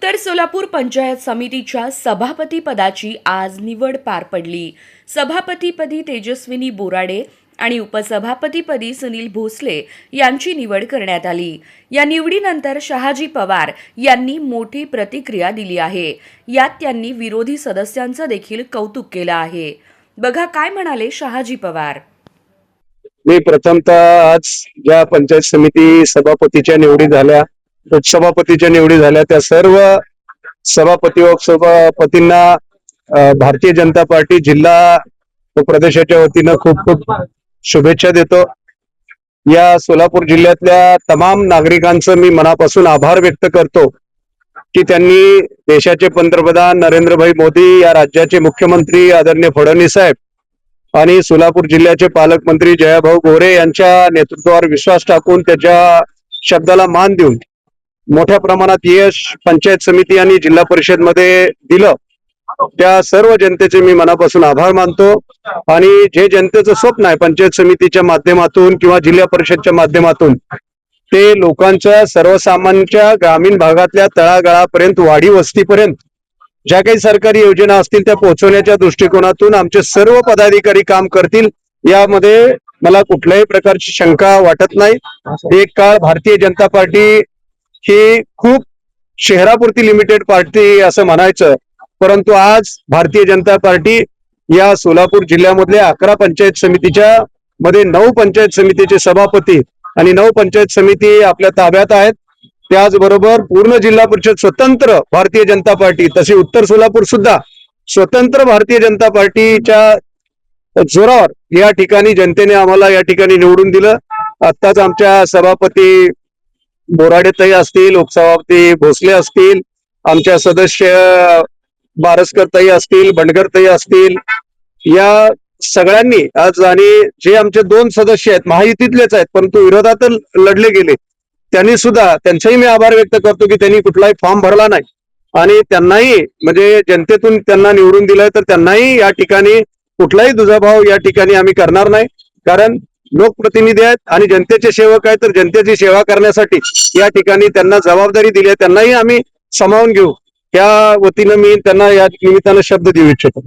उत्तर सोलापूर पंचायत समितीच्या सभापती पदाची आज निवड पार पडली। सभापतीपदी तेजस्विनी बोराडे आणि उपसभापतीपदी सुनील भोसले यांची निवड करण्यात आली। या निवडीनंतर शहाजी पवार यांनी मोठी प्रतिक्रिया दिली आहे। यात त्यांनी विरोधी सदस्यांचं देखील कौतुक केलं आहे। बघा काय म्हणाले शहाजी पवार। मी प्रथमतः आज ज्या पंचायत समिती सभापतीच्या निवडी झाल्या, उपसभापतीच्या निवडी झाल्या, त्या सर्व सभापती व उपसभापतींना भारतीय जनता पार्टी जिल्हा व प्रदेशाच्या वतीनं खूप खूप शुभेच्छा देतो। या सोलापूर जिल्ह्यातल्या तमाम नागरिकांचं मी मनापासून आभार व्यक्त करतो की त्यांनी देशाचे पंतप्रधान नरेंद्रभाई मोदी, या राज्याचे मुख्यमंत्री आदरणीय फडणवीस साहेब आणि सोलापूर जिल्ह्याचे पालकमंत्री जयाभाऊ गोरे यांच्या नेतृत्वावर विश्वास टाकून त्याच्या शब्दाला मान देऊन मोठ्या प्रमाणात यश पंचायत समिती आणि जिल्हा परिषद मध्ये दिलं। त्या सर्व जनतेचे मी मनापासून आभार मानतो आणि जे जनतेचं स्वप्न आहे पंचायत समितीच्या माध्यमातून किंवा जिल्हा परिषदच्या माध्यमातून, ते लोकांच्या सर्वसामान्यांच्या ग्रामीण भागातल्या तळागाळापर्यंत, वाडी वस्तीपर्यंत ज्या काही सरकारी योजना असतील त्या पोहोचवण्याच्या दृष्टिकोनातून आमचे सर्व पदाधिकारी काम करतील, यामध्ये मला कुठल्याही प्रकारची शंका वाटत नाही। एक काळ भारतीय जनता पार्टी ही खूप शहरापुरती लिमिटेड पार्टी असं म्हणायचं, परंतु आज भारतीय जनता पार्टी या सोलापूर जिल्ह्यामधल्या 11 पंचायत समितीच्या मध्ये 9 पंचायत समितीचे सभापती आणि 9 पंचायत समिती आपल्या ताब्यात आहेत। त्याचबरोबर पूर्ण जिल्हा परिषद स्वतंत्र भारतीय जनता पार्टी, तसे उत्तर सोलापूर सुद्धा स्वतंत्र भारतीय जनता पार्टीच्या जोरावर या ठिकाणी जनतेने आम्हाला या ठिकाणी निवडून दिलं। आत्ताच आमच्या सभापती बोराडेताई असतील, उपसभापती भोसले असतील, आमच्या सदस्य बारसकरताई असतील, बंडगरताई असतील, या सगळ्यांनी आज, आणि जे आमचे 2 सदस्य आहेत महायुतीतलेच आहेत परंतु विरोधात लढले गेले, त्यांनी सुद्धा, त्यांचाही मी आभार व्यक्त करतो की त्यांनी कुठलाही फॉर्म भरला नाही आणि त्यांनाही, म्हणजे जनतेतून त्यांना निवडून दिलंय तर त्यांनाही या ठिकाणी कुठलाही दुजाभाव या ठिकाणी आम्ही करणार नाही, कारण लोकप्रतिनिधी आहेत आणि जनतेचे सेवक आहेत, तर जनतेची सेवा करण्यासाठी या ठिकाणी त्यांना जबाबदारी दिली आहे, त्यांनाही आम्ही सामावून घेऊ, त्या वतीनं मी त्यांना या निमित्तानं शब्द देऊ इच्छितो।